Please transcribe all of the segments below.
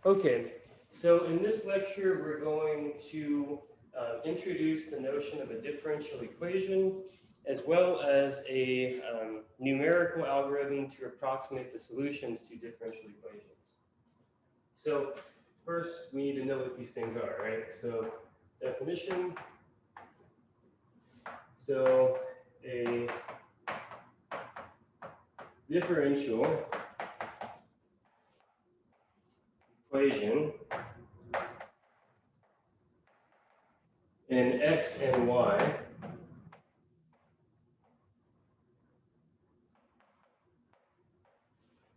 Okay, so in this lecture, we're going to introduce the notion of a differential equation, as well as a numerical algorithm to approximate the solutions to differential equations. So first, we need to know what these things are, right? So definition. So a differential equation in x and y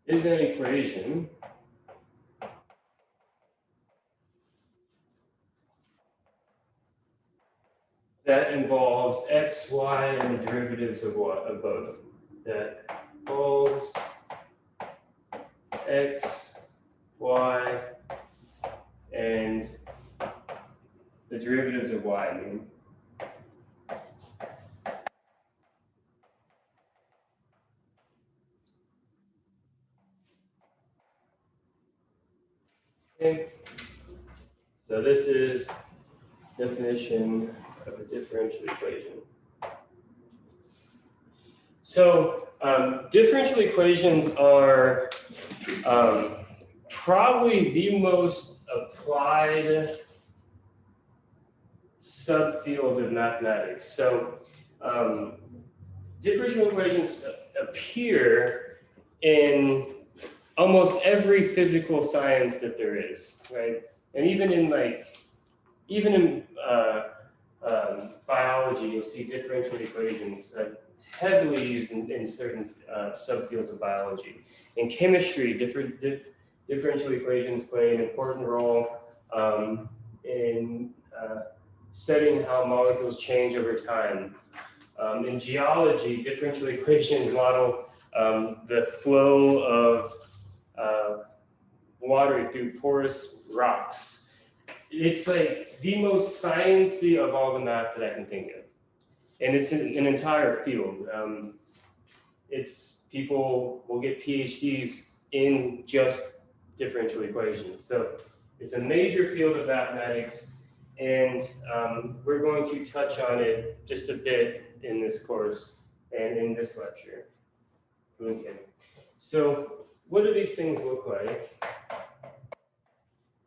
is an equation that involves x, y, and the derivatives of both. That involves x, y, and the derivatives of y, I mean. Okay. So this is definition of a differential equation. So differential equations are probably the most applied subfield of mathematics. So differential equations appear in almost every physical science that there is, right? And even in biology, you'll see differential equations heavily used in certain subfields of biology. In chemistry, differential equations play an important role in studying how molecules change over time. In geology, differential equations model the flow of water through porous rocks. It's like the most sciencey of all the math that I can think of. And it's an entire field. People will get PhDs in just differential equations. So it's a major field of mathematics, and we're going to touch on it just a bit in this course and in this lecture. Okay. So what do these things look like?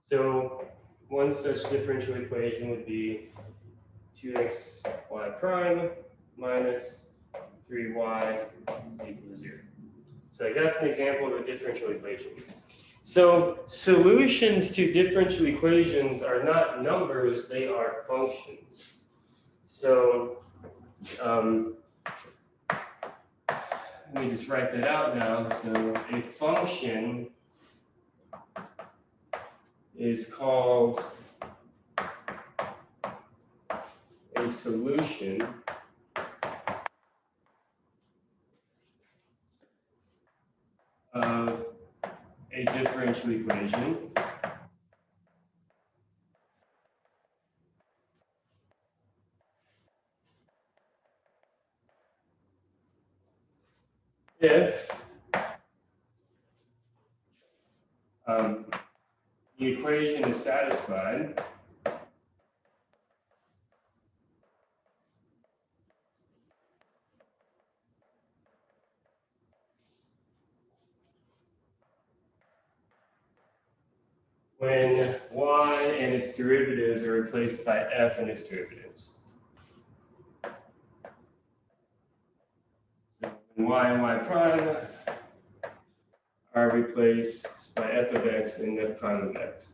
So one such differential equation would be 2xy prime minus 3y is equal to 0. So that's an example of a differential equation. So solutions to differential equations are not numbers, they are functions. So let me just write that out now. So a function is called a solution of a differential equation if the equation is satisfied when y and its derivatives are replaced by f and its derivatives. So when y and y prime are replaced by f of x and f prime of x.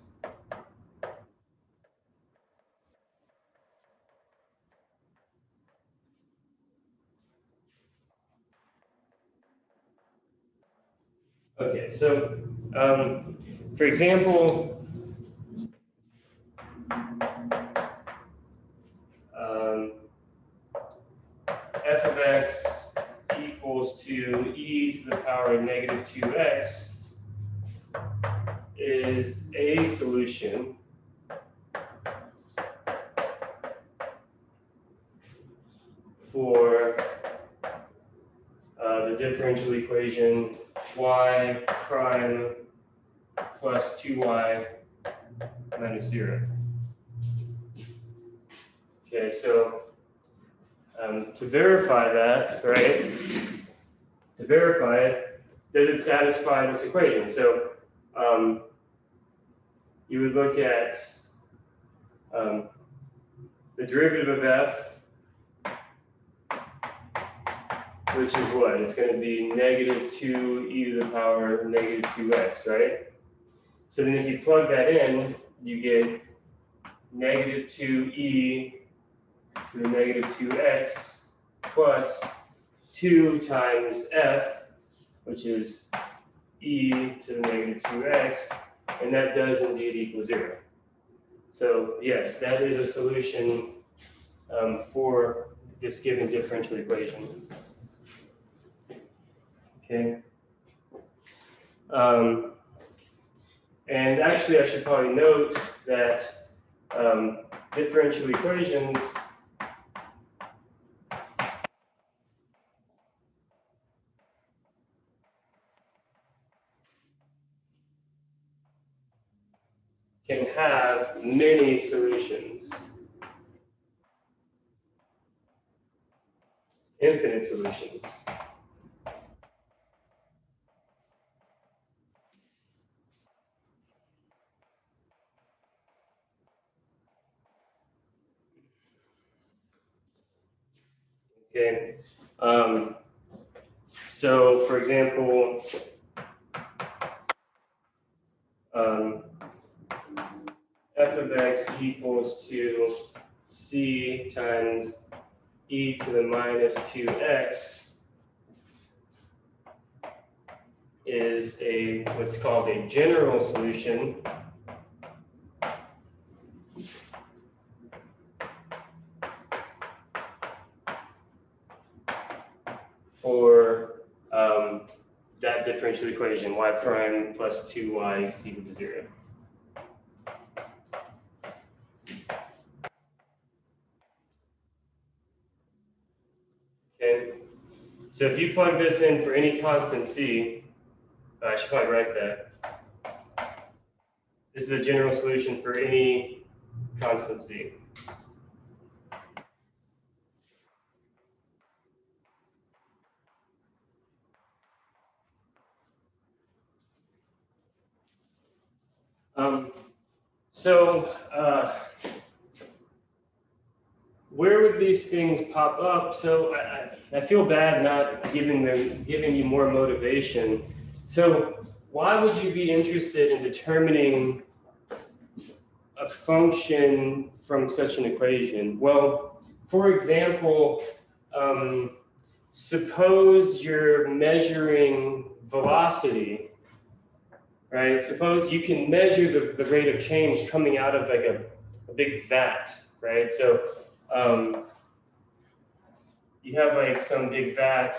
Okay, so for example, f of x equals to e to the power of negative 2x is a solution for the differential equation y prime plus 2y minus 0. Okay, so to verify that, right, to verify it, does it satisfy this equation? So you would look at the derivative of f, which is what? It's going to be negative 2e to the power negative 2x, right? So then if you plug that in, you get negative 2e to the negative 2x plus 2 times f, which is e to the negative 2x, and that does indeed equal 0. So yes, that is a solution for this given differential equation. Okay. And actually, I should probably note that differential equations can have many solutions, infinite solutions. Okay. So, for example, f of x equals to c times e to the minus 2x is a what's called a general solution for that differential equation, y prime plus 2y is equal to 0. Okay, so if you plug this in for any constant c, I should probably write that. This is a general solution for any constant c. Where would these things pop up? So I feel bad not giving you more motivation. So why would you be interested in determining a function from such an equation? Well, for example, suppose you're measuring velocity, right? Suppose you can measure the rate of change coming out of like a big vat, right? So you have like some big vat,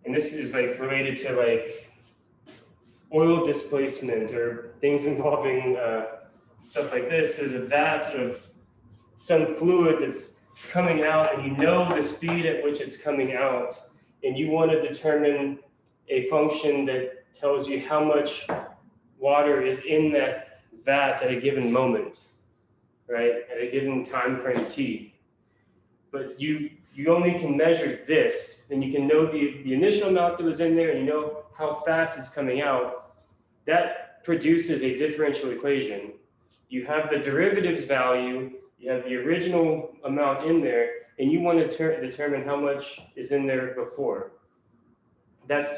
and this is like related to like oil displacement or things involving stuff like this. There's a vat of some fluid that's coming out, and you know the speed at which it's coming out, and you want to determine a function that tells you how much water is in that vat at a given moment, right? At a given time frame t. But you only can measure this, and you can know the initial amount that was in there, and you know how fast it's coming out. That produces a differential equation. You have the derivatives value, you have the original amount in there, and you want to determine how much is in there before. That's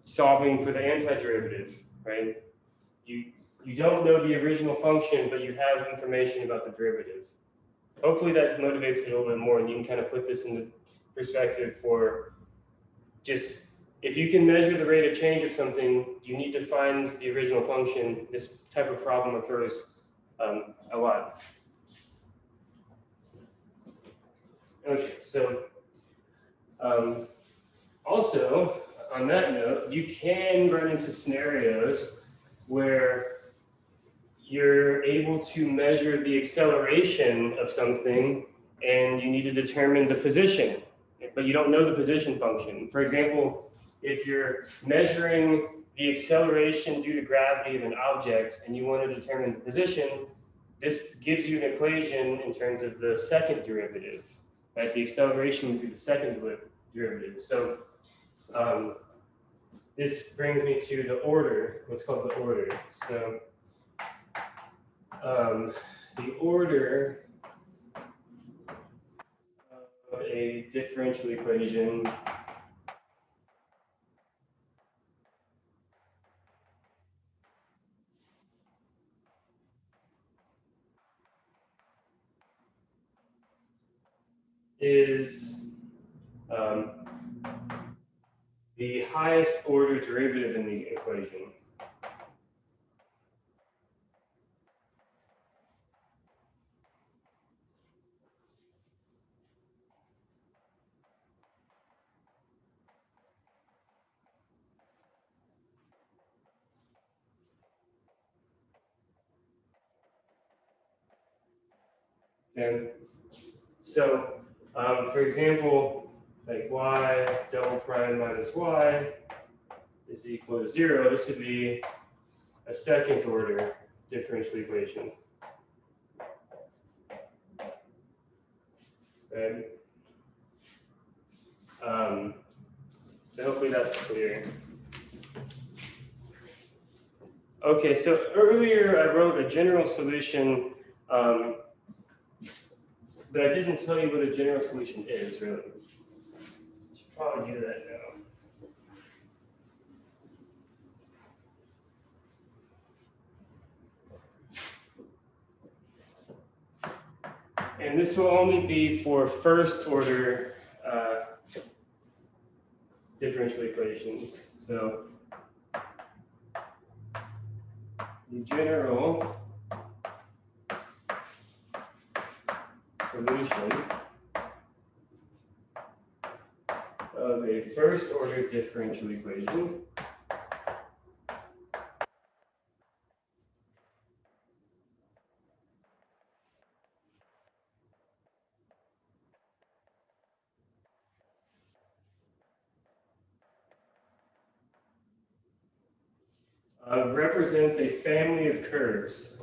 solving for the antiderivative, right? You don't know the original function, but you have information about the derivative. Hopefully that motivates it a little bit more, and you can kind of put this into perspective for just, if you can measure the rate of change of something, you need to find the original function. This type of problem occurs a lot. Okay, so also on that note, you can run into scenarios where you're able to measure the acceleration of something and you need to determine the position, but you don't know the position function. For example, if you're measuring the acceleration due to gravity of an object and you want to determine the position, this gives you an equation in terms of the second derivative, right? The acceleration would be the second derivative. So this brings me to the order, what's called the order. So the order of a differential equation is the highest order derivative in the equation. Okay. So, for example, like y double prime minus y is equal to 0. This would be a second order differential equation. Right? So hopefully that's clear. Okay, so earlier I wrote a general solution, but I didn't tell you what a general solution is, really. I should probably do that now. And this will only be for first order differential equations. So the general solution of a first order differential equation represents a family of curves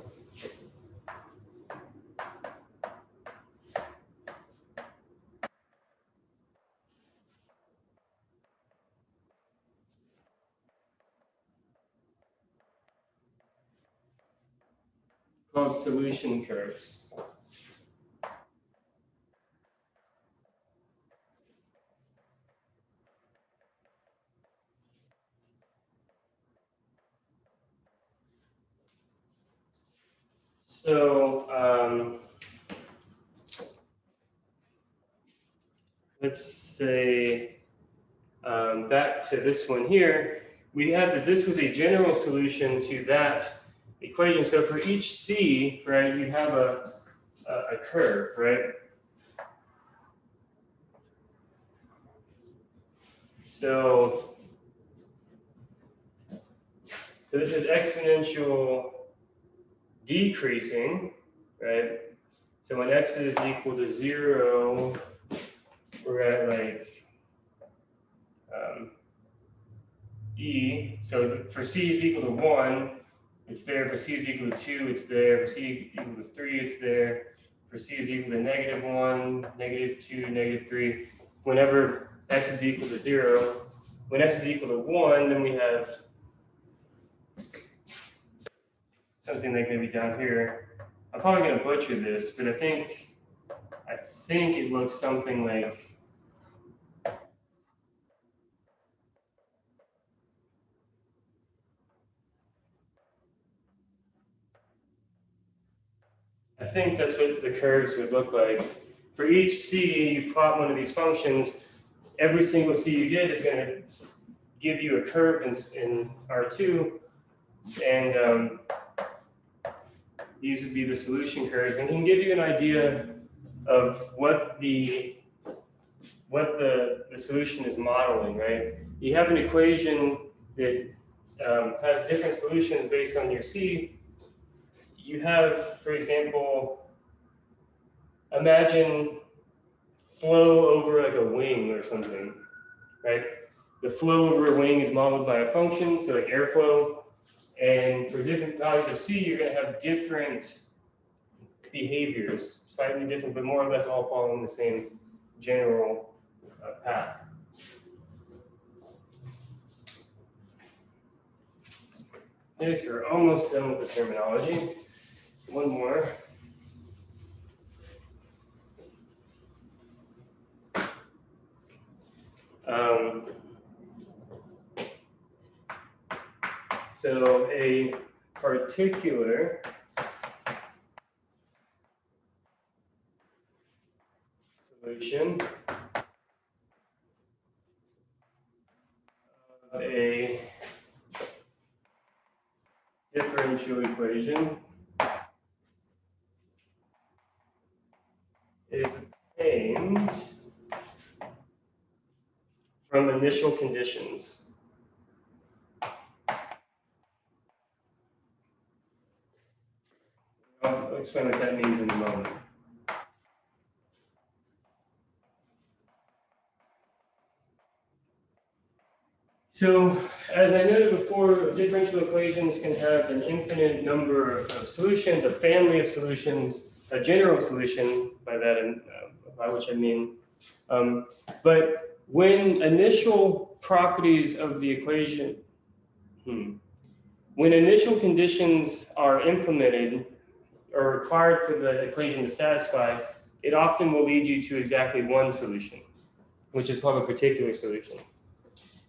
called solution curves. So let's say back to this one here, we had that this was a general solution to that equation. So for each c, right, you have a curve, right? So this is exponential decreasing, right? So when x is equal to 0, we're at like e. So for c is equal to 1, it's there. For c is equal to 2, it's there. For c equal to 3, it's there. For c is equal to -1, -2, -3. Whenever x is equal to 0, when x is equal to 1, then we have something like maybe down here. I'm probably going to butcher this, but I think it looks something like I think that's what the curves would look like. For each c, you plot one of these functions. Every single c you get is going to give you a curve in R2, and these would be the solution curves, and can give you an idea of what the solution is modeling, right? You have an equation that has different solutions based on your c. You have, for example, imagine flow over like a wing or something, right? the flow over a wing is modeled by a function, so like airflow. And for different values of C, you're going to have different behaviors, slightly different, but more or less all following the same general path. Okay, so we're almost done with the terminology. One more. So a particular solution of a differential equation is obtained from initial conditions. I'll explain what that means in a moment. So, as I noted before, differential equations can have an infinite number of solutions, a family of solutions, a general solution, by which I mean. But when initial properties of the equation, when initial conditions are implemented or required for the equation to satisfy, it often will lead you to exactly one solution, which is called a particular solution.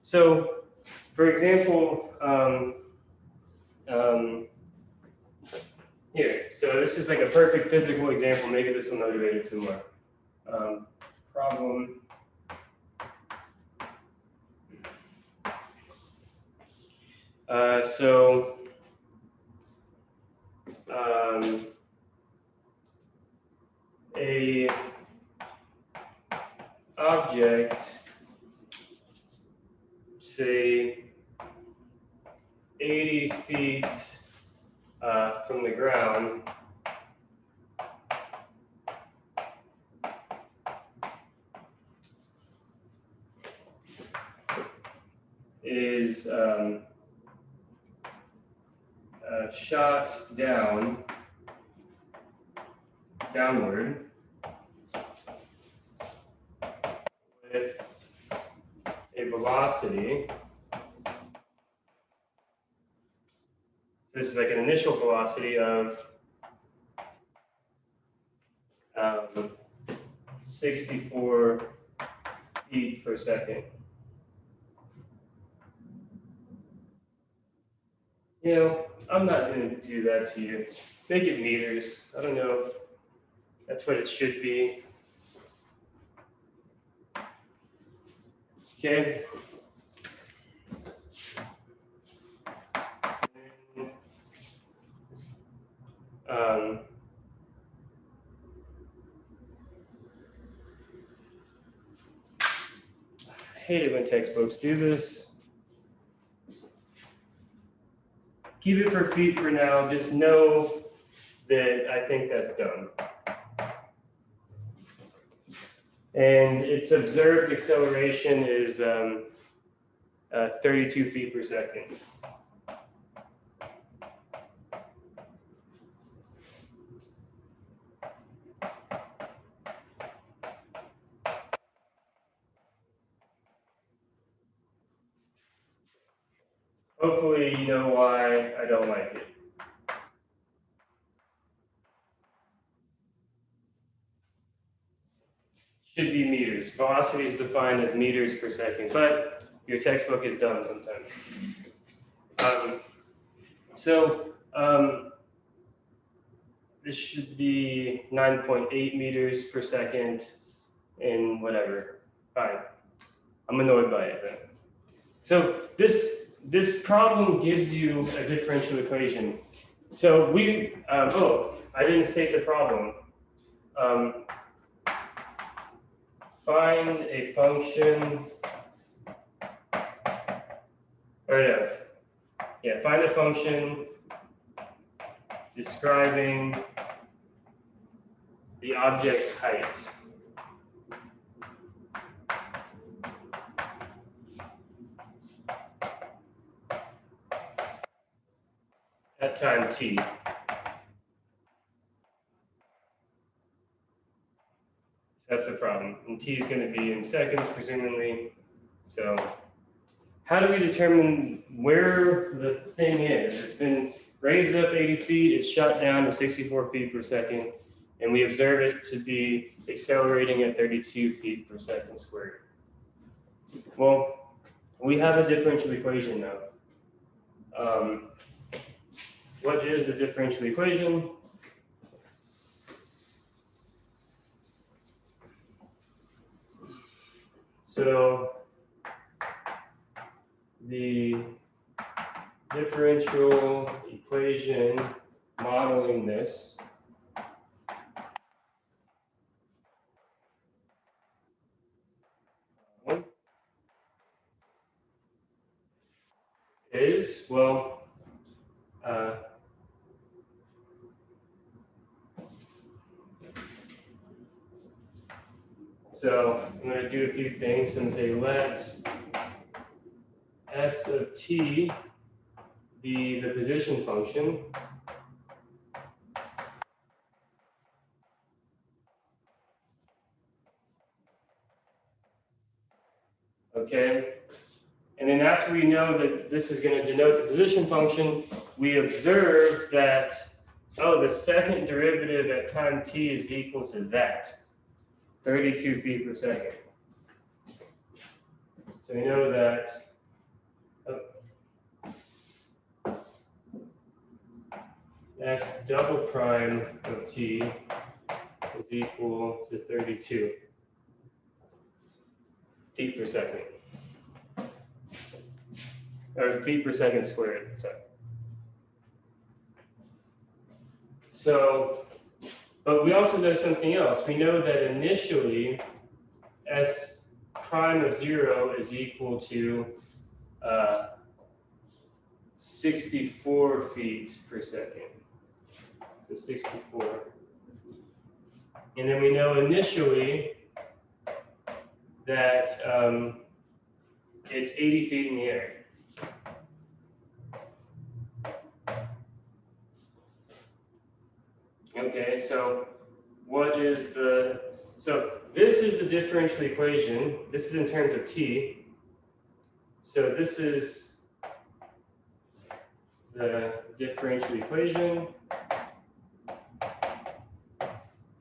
So, for example, here, so this is like a perfect physical example. Maybe this will motivate it some more. Problem. A object, say 80 feet from the ground, is shot downward with a velocity. This is like an initial velocity of 64 feet per second. You know, I'm not going to do that to you. Make it meters. I don't know. That's what it should be. Okay. I hate it when textbooks do this. Keep it for feet for now. Just know that I think that's done. And its observed acceleration is 32 feet per second. Hopefully you know why I don't like it. Should be meters. Velocity is defined as meters per second, but your textbook is dumb sometimes. This should be 9.8 meters per second and whatever. Fine. I'm annoyed by it then. So this problem gives you a differential equation. So I didn't state the problem. Find a function, find a function describing the object's height. time t. That's the problem. And t is going to be in seconds, presumably. So how do we determine where the thing is? It's been raised up 80 feet, it's shot down to 64 feet per second, and we observe it to be accelerating at 32 feet per second squared. Well, we have a differential equation now. What is the differential equation? So the differential equation modeling this is, well, so I'm going to do a few things and say let s of t be the position function. Okay, and then after we know that this is going to denote the position function, we observe that, oh, the second derivative at time t is equal to that, 32 feet per second. So we know that s double prime of t is equal to 32 feet per second. Or feet per second squared, sorry. So, but we also know something else. We know that initially s prime of 0 is equal to 64 feet per second. So 64. And then we know initially that it's 80 feet in the air. Okay, so what is the, so this is the differential equation. This is in terms of t. So this is the differential equation.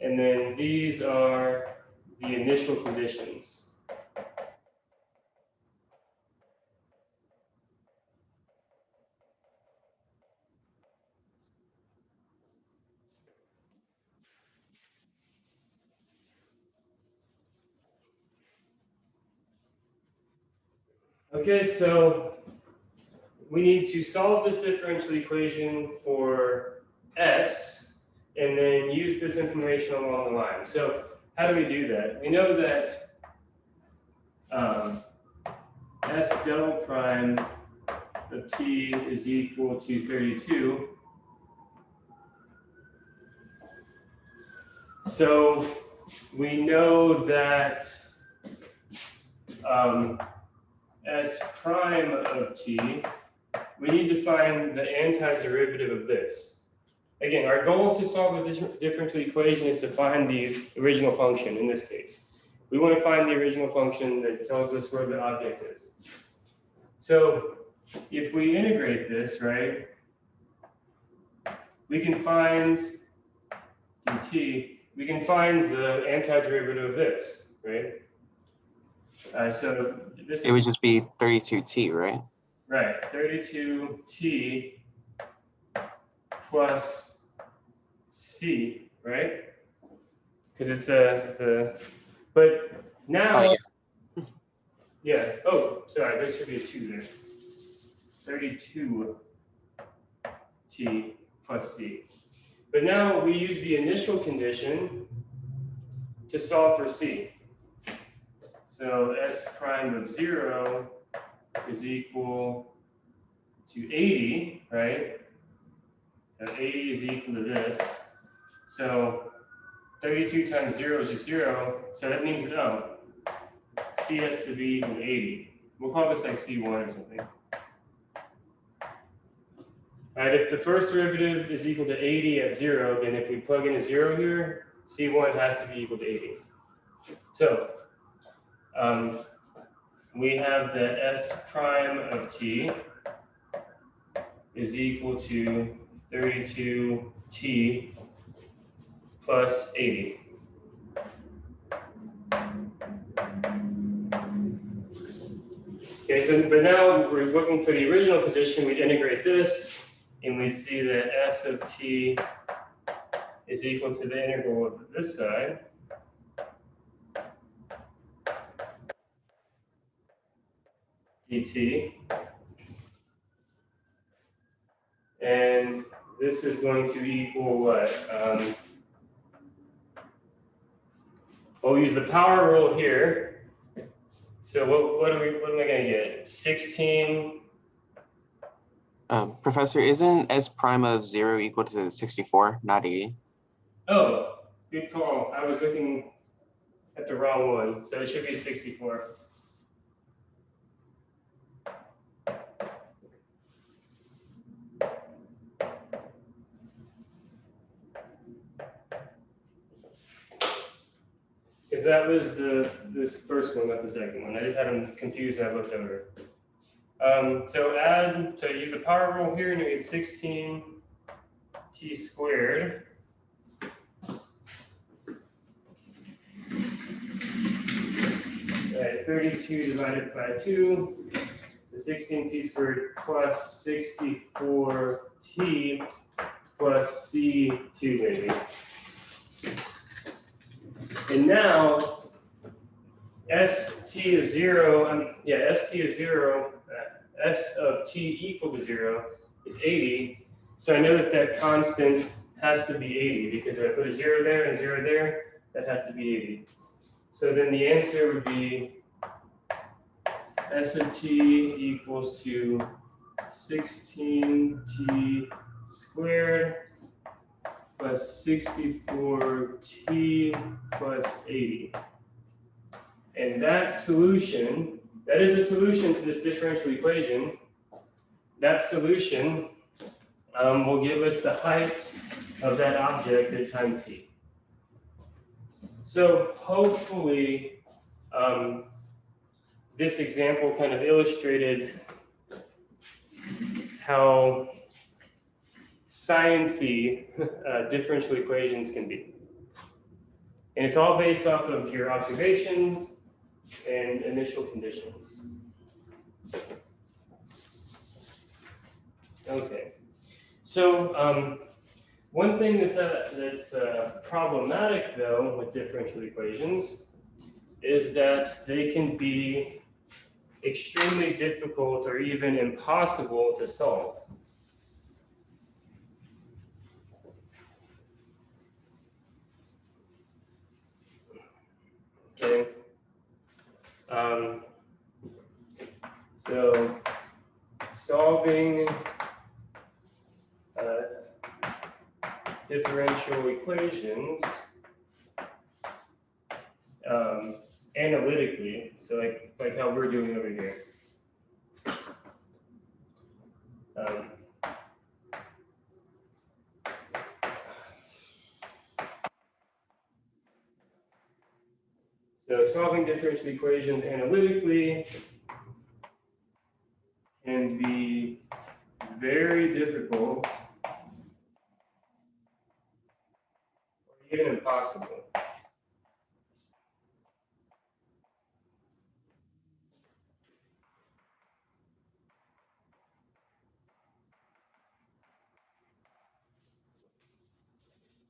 And then these are the initial conditions. Okay, so we need to solve this differential equation for s and then use this information along the line. So how do we do that? We know that s double prime of t is equal to 32. So we know that s prime of t, we need to find the antiderivative of this. Again, our goal to solve the differential equation is to find the original function in this case. We want to find the original function that tells us where the object is. So if we integrate this, right, we can find dt, we can find the antiderivative of this, right? So this it would just be 32t, right? Right, 32t plus c, right? Because it's but now, Oh, yeah, oh, sorry, there should be a 2 there. 32t plus c. But now we use the initial condition to solve for c. So s prime of 0 is equal to 80, right? So 80 is equal to this. So 32 times 0 is just 0. So that means that, oh, c has to be equal to 80. We'll call this like c1 or something. Right, if the first derivative is equal to 80 at 0, then if we plug in a 0 here, C1 has to be equal to 80. So we have that S prime of t is equal to 32t plus 80. Okay, so but now we're looking for the original position. We'd integrate this, and we'd see that S of t is equal to the integral of this side. Dt. And this is going to equal what? We'll use the power rule here. So what am I going to get? 16. Professor, isn't S prime of 0 equal to 64, not 80? Oh, good call. I was looking at the wrong one. So it should be 64. Because that was this first one, not the second one. I just had them confused when I looked over. So use the power rule here, and you get 16t squared. Right, 32 divided by 2, so 16t squared plus 64t plus c2 maybe. And now, st of 0, st of 0, s of t equal to 0 is 80. So I know that that constant has to be 80 because if I put a 0 there and a 0 there, that has to be 80. So then the answer would be s of t equals to 16t squared plus 64t plus 80. And that solution, that is a solution to this differential equation. That solution will give us the height of that object at time t. So hopefully this example kind of illustrated how sciencey differential equations can be. And it's all based off of your observation and initial conditions. Okay, so one thing that's problematic though with differential equations is that they can be extremely difficult or even impossible to solve. Okay. So solving differential equations analytically, so like how we're doing over here. So solving differential equations analytically can be very difficult or even impossible.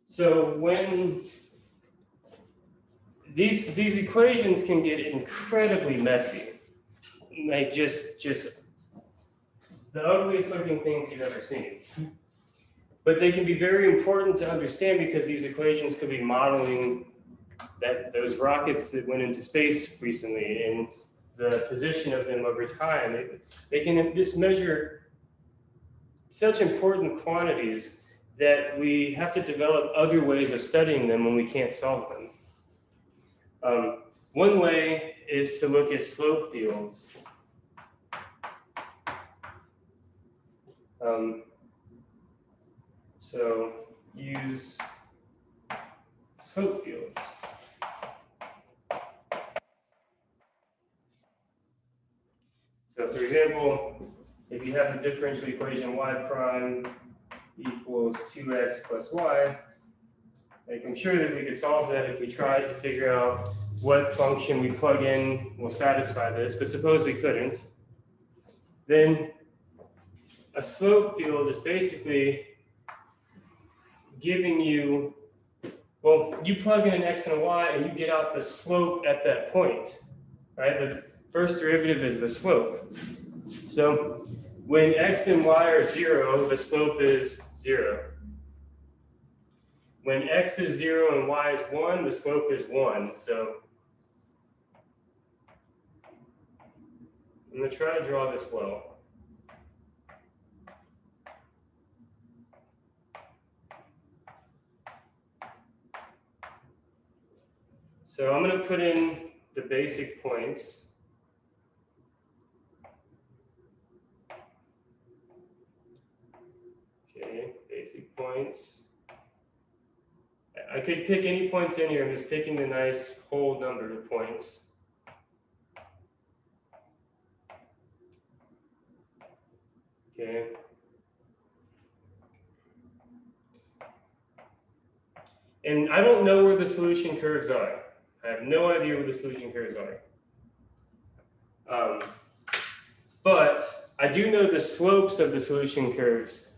So when these equations can get incredibly messy, like just the ugliest looking things you've ever seen. But they can be very important to understand because these equations could be modeling those rockets that went into space recently and the position of them over time. They can just measure such important quantities that we have to develop other ways of studying them when we can't solve them. One way is to look at slope fields. So use slope fields. So for example, if you have the differential equation y prime equals 2x plus y, like I'm sure that we could solve that if we tried to figure out what function we plug in will satisfy this, but suppose we couldn't. Then a slope field is basically giving you, well, you plug in an x and a y and you get out the slope at that point, right? The first derivative is the slope. So when x and y are 0, the slope is 0. When x is 0 and y is 1, the slope is 1. So I'm going to try to draw this well. So I'm going to put in the basic points. Okay, basic points. I could pick any points in here. I'm just picking the nice whole number of points. Okay. And I don't know where the solution curves are. I have no idea where the solution curves are. But I do know the slopes of the solution curves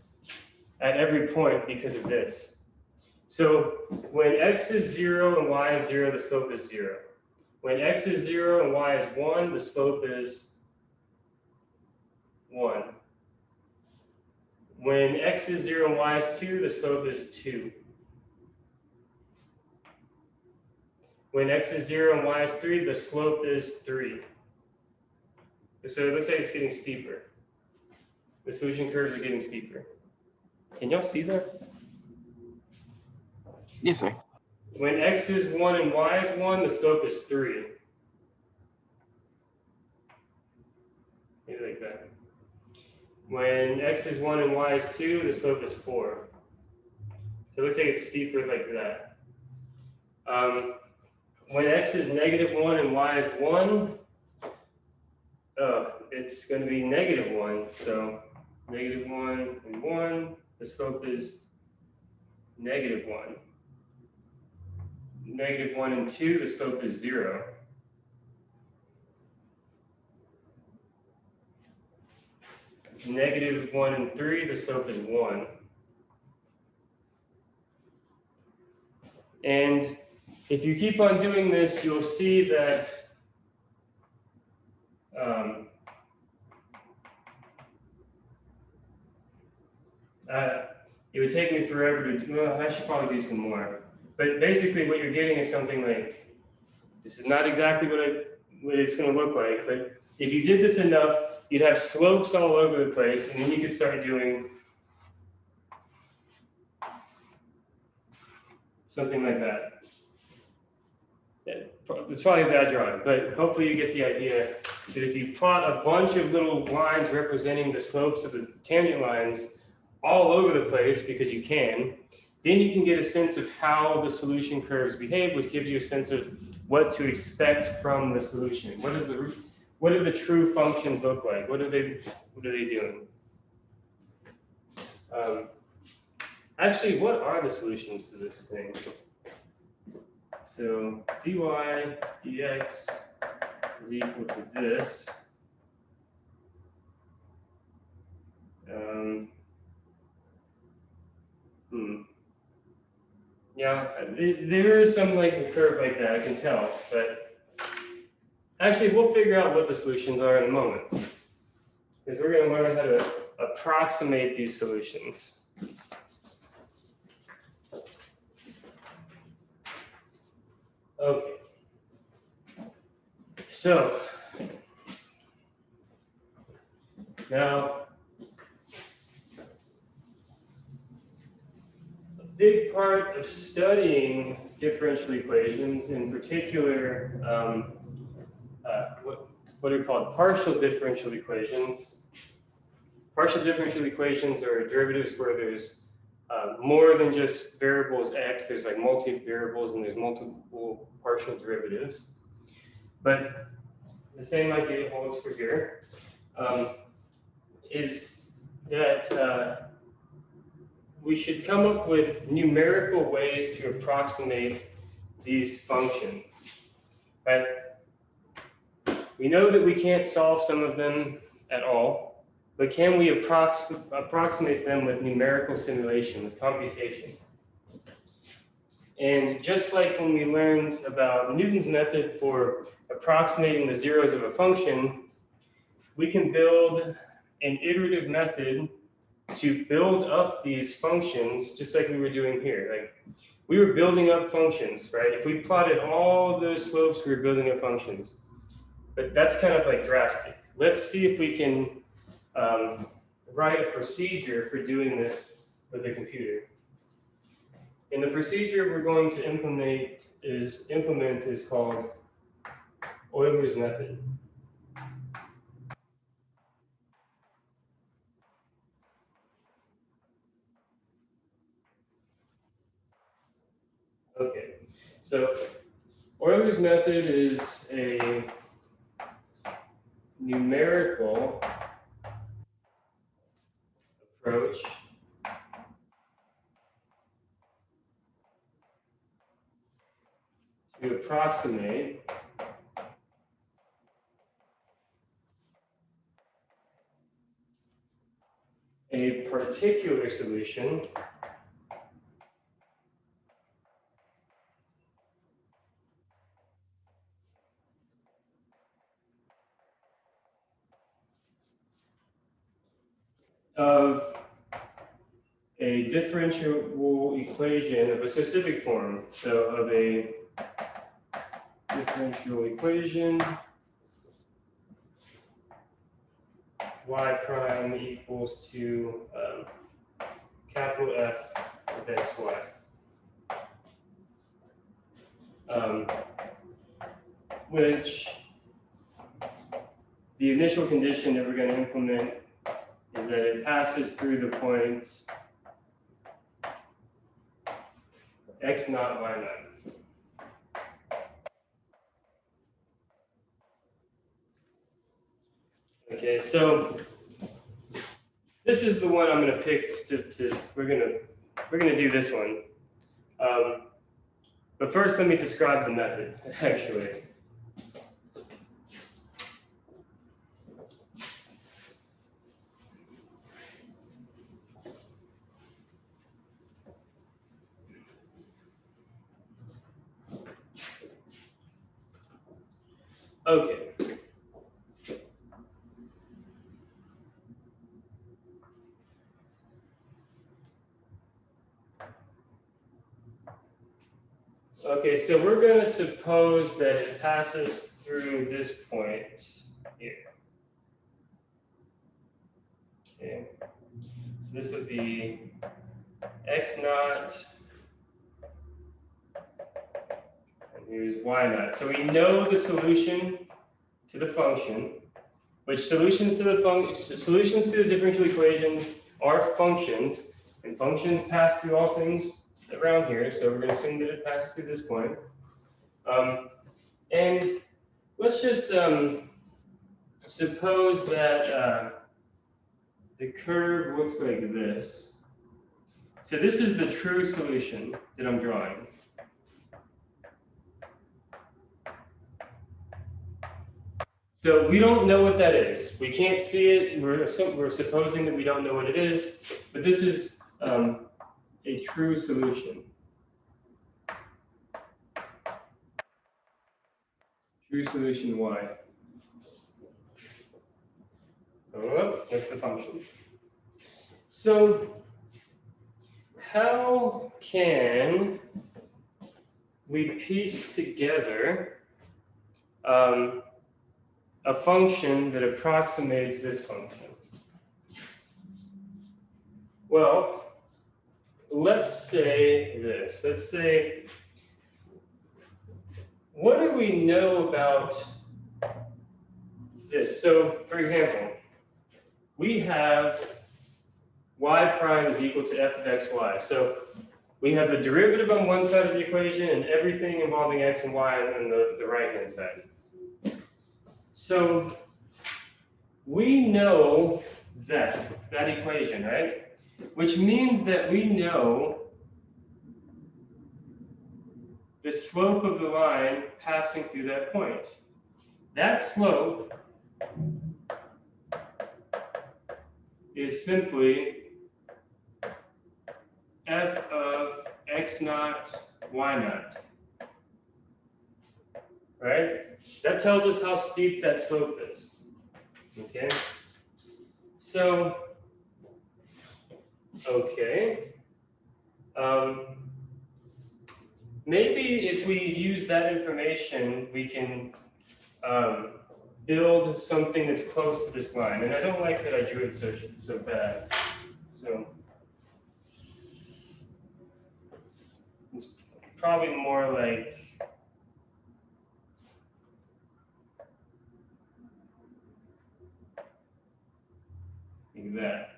at every point because of this. So when x is 0 and y is 0, the slope is 0. When x is 0 and y is 1, the slope is 1. When x is 0 and y is 2, the slope is 2. When x is 0 and y is 3, the slope is 3. So it looks like it's getting steeper. The solution curves are getting steeper. Can y'all see that? Yes, sir. When x is 1 and y is 1, the slope is 3. Maybe like that. When x is 1 and y is 2, the slope is 4. So it looks like it's steeper like that. When x is -1 and y is 1, it's going to be -1. So -1 and 1, the slope is -1. -1 and 2, the slope is 0. -1 and 3, the slope is 1. And if you keep on doing this, you'll see that it would take me forever to, well, I should probably do some more. But basically what you're getting is something like, this is not exactly what it's going to look like, but if you did this enough, you'd have slopes all over the place, and then you could start doing something like that. It's probably a bad drawing, but hopefully you get the idea that if you plot a bunch of little lines representing the slopes of the tangent lines all over the place, because you can, then you can get a sense of how the solution curves behave, which gives you a sense of what to expect from the solution. What do the true functions look like? What are they doing? Actually, what are the solutions to this thing? So dy dx is equal to this. Yeah, there is some like a curve like that, I can tell, but actually we'll figure out what the solutions are in a moment, because we're going to learn how to approximate these solutions. Okay, so now a big part of studying differential equations, in particular what are called partial differential equations. Partial differential equations are derivatives where there's more than just variables x. There's like multi-variables and there's multiple partial derivatives. But the same idea holds for here, is that we should come up with numerical ways to approximate these functions, right? We know that we can't solve some of them at all, but can we approximate them with numerical simulation, with computation? And just like when we learned about Newton's method for approximating the zeros of a function, we can build an iterative method to build up these functions just like we were doing here. Like we were building up functions, right? If we plotted all of those slopes, we were building up functions. But that's kind of like drastic. Let's see if we can write a procedure for doing this with a computer. And the procedure we're going to implement is called Euler's method. Okay, so Euler's method is a numerical approach to approximate a particular solution of a differential equation of a specific form. So of a differential equation y prime equals to capital F of xy. Which the initial condition that we're going to implement is that it passes through the point x naught, y naught. Okay, so this is the one I'm going to pick. We're going to do this one. But first, let me describe the method. Actually. Okay. Okay, so we're going to suppose that it passes through this point here. Okay, so this would be x naught, and here's y naught. So we know the solution to the function, which solutions to the differential equation are functions, and functions pass through all things around here, so we're going to assume that it passes through this point. And let's just suppose that the curve looks like this. So this is the true solution that I'm drawing. So we don't know what that is. We can't see it. We're supposing that we don't know what it is, but this is a true solution. True solution y. Oh, that's the function. So how can we piece together a function that approximates this function? Well, let's say this. Let's say, what do we know about this? So, for example, we have y prime is equal to f of xy. So we have the derivative on one side of the equation and everything involving x and y on the right-hand side. So we know that equation, right? Which means that we know the slope of the line passing through that point. That slope is simply f of x naught, y naught, right? That tells us how steep that slope is, okay? So, okay. Maybe if we use that information, we can build something that's close to this line. And I don't like that I drew it so bad. So it's probably more like that.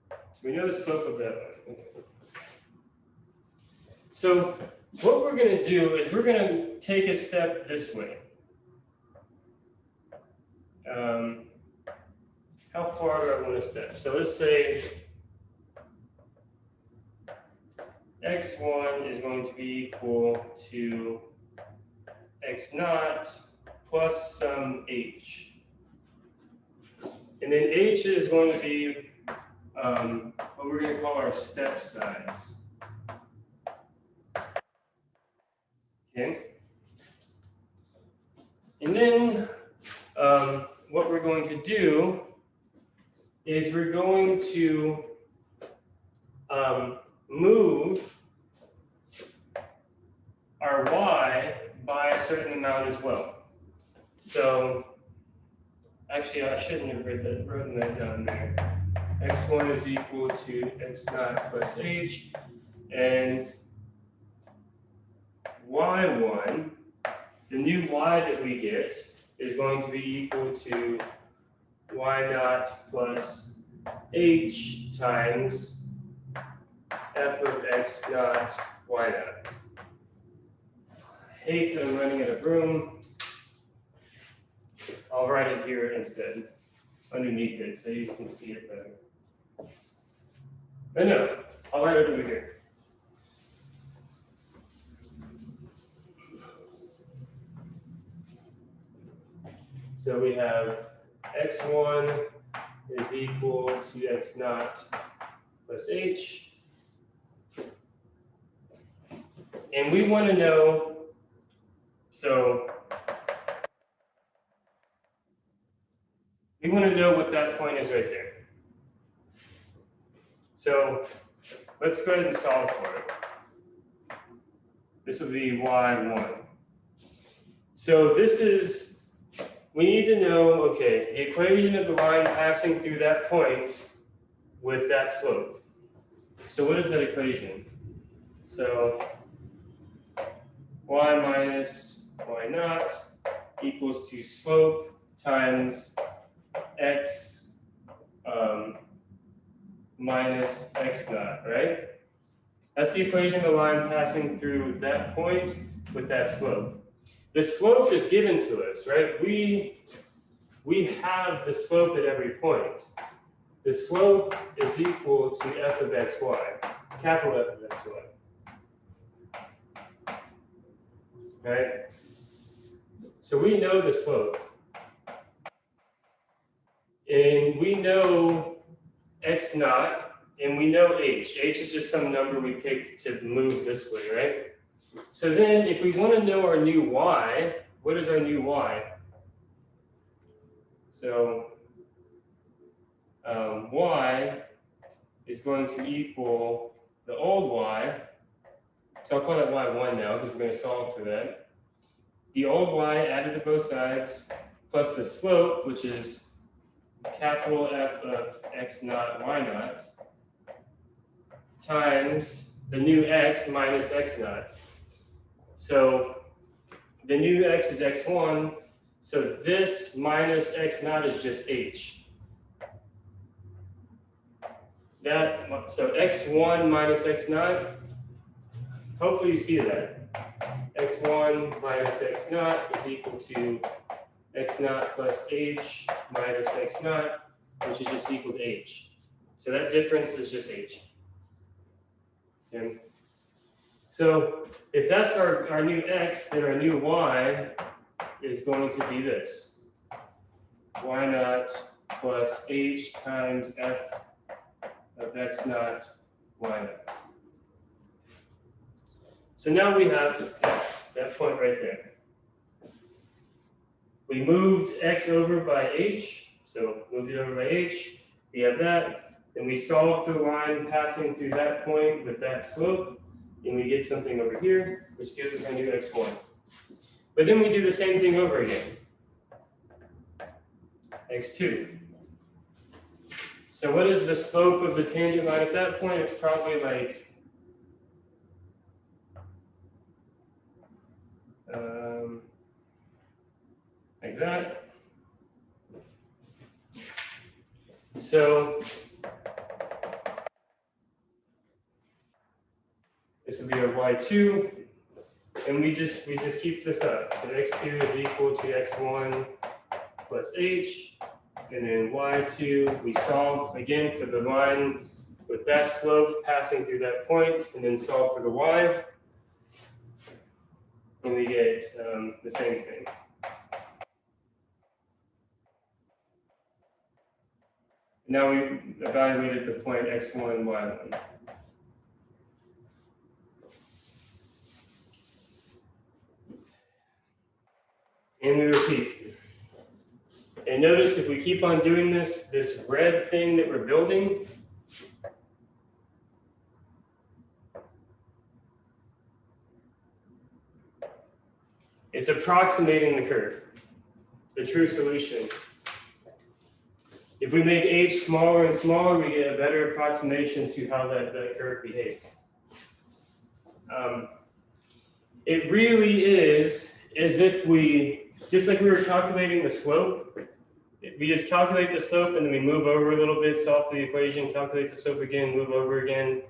So we know the slope of that line. Okay. So what we're going to do is we're going to take a step this way. How far do I want to step? So let's say x1 is going to be equal to x naught plus some h. And then h is going to be what we're going to call our step size. Okay. And then what we're going to do is we're going to move our y by a certain amount as well. So actually, I shouldn't have written that down there. x1 is equal to x naught plus h, and y1, the new y that we get, is going to be equal to y naught plus h times f of x naught y naught. I hate that I'm running out of room. I'll write it here instead, underneath it, so you can see it better. No, I'll write it over here. So we have x1 is equal to x naught plus h. And we want to know, so we want to know what that point is right there. So let's go ahead and solve for it. This will be y1. So this is, we need to know, okay, the equation of the line passing through that point with that slope. So what is that equation? So y minus y naught equals to slope times x minus x naught, right? That's the equation of the line passing through that point with that slope. The slope is given to us, right? We have the slope at every point. The slope is equal to f of xy, capital F of xy. Right? So we know the slope. And we know x naught, and we know h. H is just some number we picked to move this way, right? So then if we want to know our new y, what is our new y? So y is going to equal the old y. So I'll call that y1 now because we're going to solve for that. The old y added to both sides plus the slope, which is capital F of x naught y naught, times the new x minus x naught. So the new x is x1, so this minus x naught is just h. that, so x1 minus x naught, hopefully you see that. X1 minus x naught is equal to x naught plus h minus x naught, which is just equal to h. So that difference is just h. Okay. So if that's our new x, then our new y is going to be this. Y naught plus h times f of x naught y naught. So now we have x, that point right there. We moved x over by h, so moved it over by h. We have that. Then we solve for the line passing through that point with that slope, and we get something over here, which gives us our new x1. But then we do the same thing over again. x2. So what is the slope of the tangent line at that point? It's probably like that. So this would be our y2, and we just keep this up. So x2 is equal to x1 plus h, and then y2, we solve again for the line with that slope passing through that point, and then solve for the y, and we get the same thing. Now we evaluated the point x1, y1. And we repeat. And notice if we keep on doing this red thing that we're building, it's approximating the curve, the true solution. If we make h smaller and smaller, we get a better approximation to how that curve behaves. It really is as if we, just like we were calculating the slope, we just calculate the slope and then we move over a little bit, solve for the equation, calculate the slope again, move over again,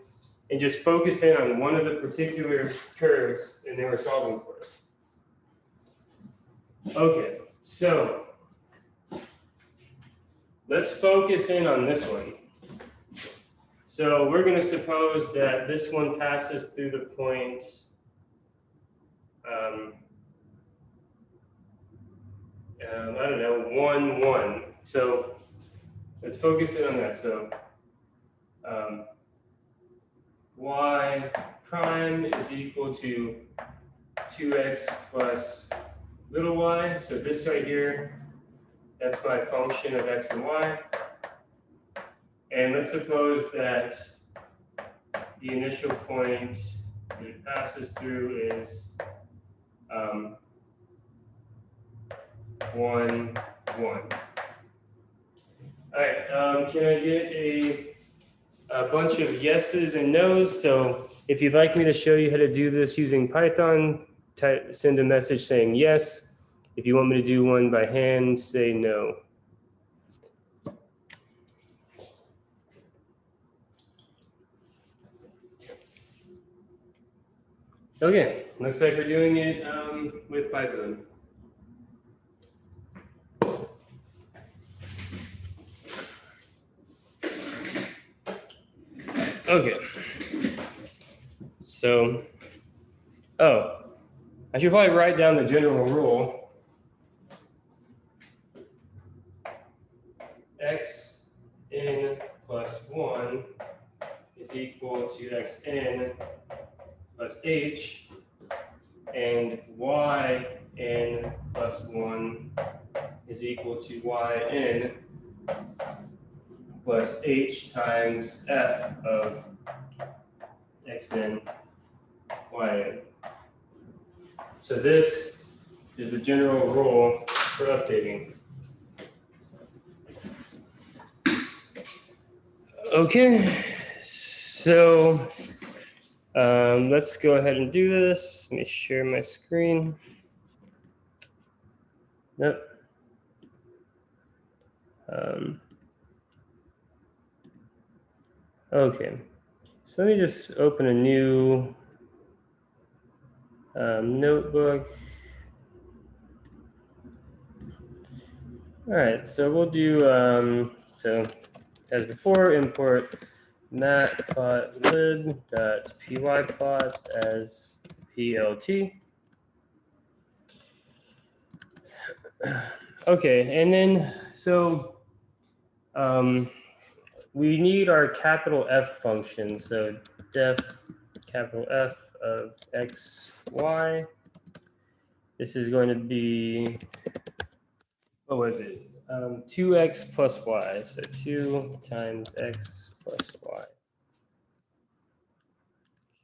and just focus in on one of the particular curves, and then we're solving for it. Okay, so let's focus in on this one. So we're going to suppose that this one passes through the point I don't know, 1, 1. So let's focus in on that. So y prime is equal to 2x plus little y. So this right here, that's my function of x and y. And let's suppose that the initial point that it passes through is 1, 1. All right, can I get a bunch of yeses and nos? So if you'd like me to show you how to do this using Python, send a message saying yes. If you want me to do one by hand, say no. Okay, looks like we're doing it with Python. Okay. So, I should probably write down the general rule. Xn plus 1 is equal to xn plus h, and yn plus 1 is equal to yn plus h times f of xn yn. So this is the general rule for updating. Okay, so let's go ahead and do this. Let me share my screen. Nope. Okay, so let me just open a new notebook. All right, so we'll do, so as before, import matplotlib.pyplot as plt. Okay, and then, so we need our capital F function. So def capital F of x, y. This is going to be, what was it? 2x plus y. So 2 times x plus y.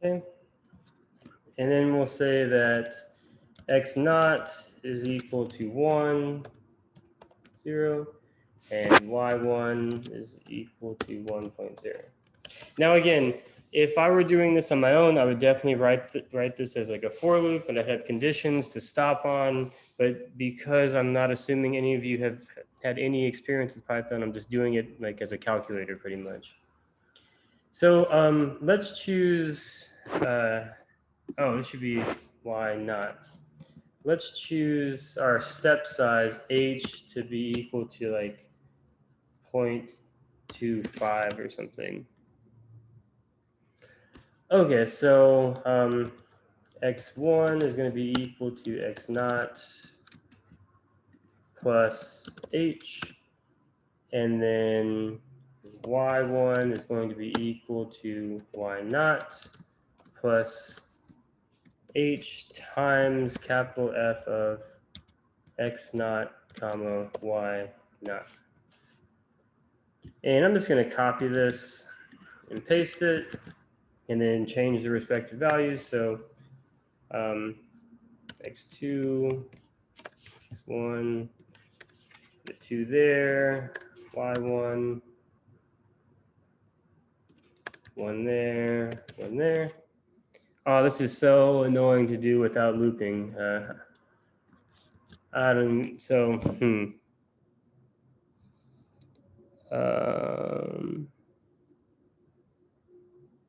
Okay. And then we'll say that x naught is equal to 1, 0, and y1 is equal to 1.0. Now again, if I were doing this on my own, I would definitely write this as like a for loop, and I'd have conditions to stop on. But because I'm not assuming any of you have had any experience with Python, I'm just doing it like as a calculator pretty much. So let's choose, oh, this should be y not. Let's choose our step size h to be equal to like 0.25 or something. Okay, so x1 is going to be equal to x naught plus h, and then y1 is going to be equal to y naught plus h times capital F of x naught comma y naught. And I'm just going to copy this and paste it, and then change the respective values. So x2, x1, the 2 there, y1, 1 there, 1 there. Oh, this is so annoying to do without looping. I don't, so,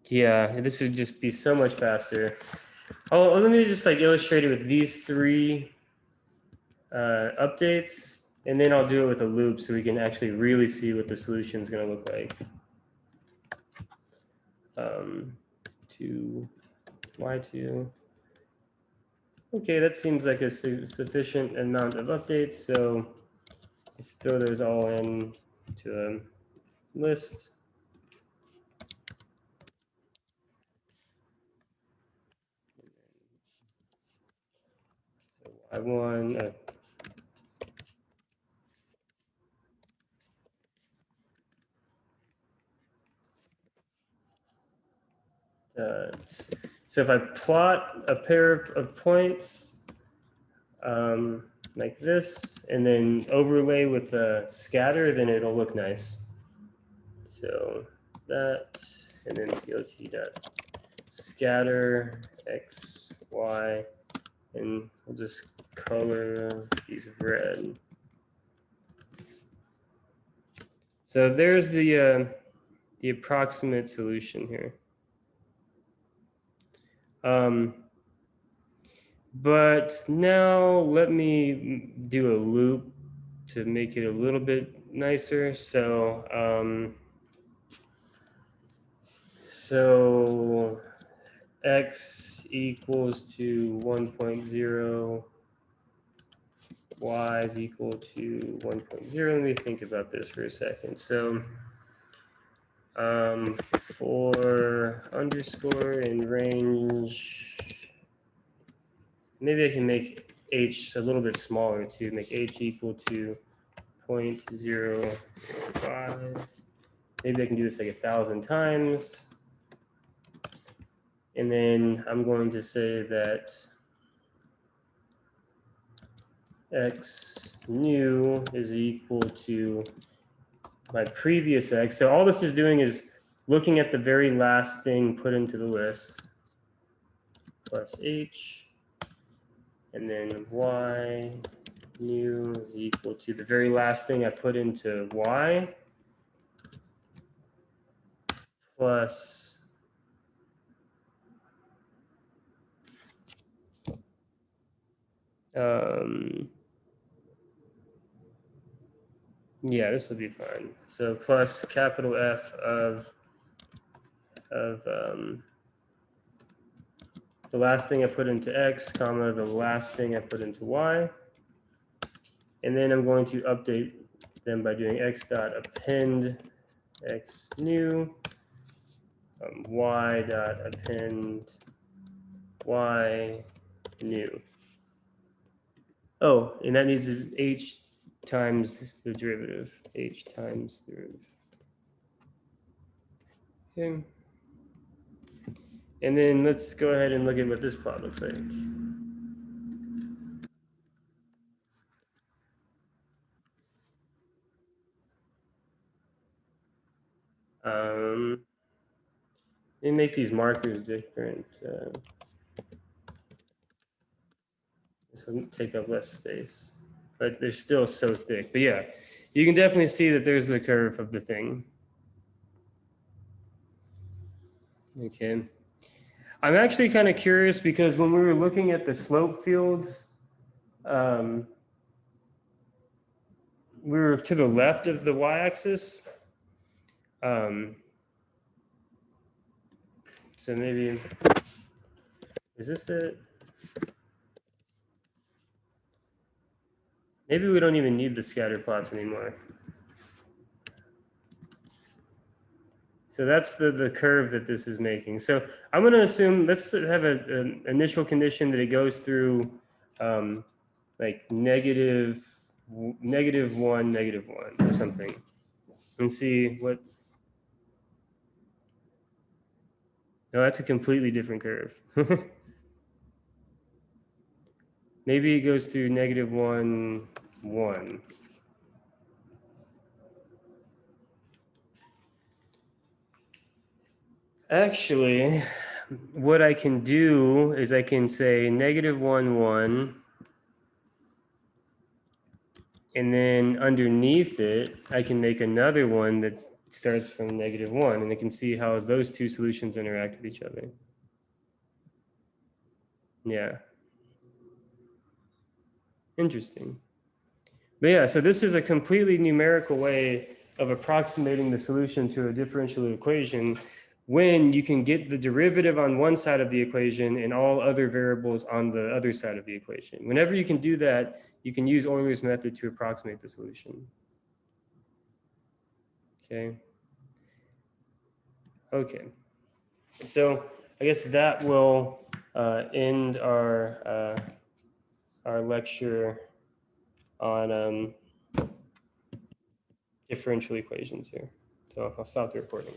yeah, this would just be so much faster. Oh, let me just like illustrate it with these 3 updates, and then I'll do it with a loop so we can actually really see what the solution is going to look like. 2, y2. Okay, that seems like a sufficient amount of updates, so let's throw those all in to a list. So y1, so if I plot a pair of points like this, and then overlay with the scatter, then it'll look nice. So that, and then plt dot scatter x, y, and we'll just color these red. So there's the approximate solution here. But now let me do a loop to make it a little bit nicer. So so x equals to 1.0, y is equal to 1.0. Let me think about this for a second. So for underscore in range, maybe I can make h a little bit smaller too, make h equal to 0.05. Maybe I can do this like 1,000 times. And then I'm going to say that x new is equal to my previous x. So all this is doing is looking at the very last thing put into the list, plus h, and then y new is equal to the very last thing I put into y, plus yeah, this will be fine. So plus capital F of the last thing I put into X, comma, the last thing I put into Y. And then I'm going to update them by doing X dot append X new, Y dot append Y new. Oh, and that needs H times the derivative. H times the derivative. Okay. And then let's go ahead and look at what this plot looks like. They make these markers different. This will take up less space, but they're still so thick. But yeah, you can definitely see that there's the curve of the thing. Okay. I'm actually kind of curious because when we were looking at the slope fields, we were to the left of the y-axis. So maybe, is this it? Maybe we don't even need the scatter plots anymore. So that's the curve that this is making. So I'm going to assume, let's have an initial condition that it goes through like -1, -1 or something, and see what. No, that's a completely different curve. Maybe it goes through -1, 1. Actually, what I can do is I can say -1, 1. And then underneath it, I can make another one that starts from -1. And I can see how those two solutions interact with each other. Yeah. Interesting. But yeah, so this is a completely numerical way of approximating the solution to a differential equation when you can get the derivative on one side of the equation and all other variables on the other side of the equation. Whenever you can do that, you can use Euler's method to approximate the solution. Okay. Okay. So I guess that will end our lecture on differential equations here. So I'll stop the recording.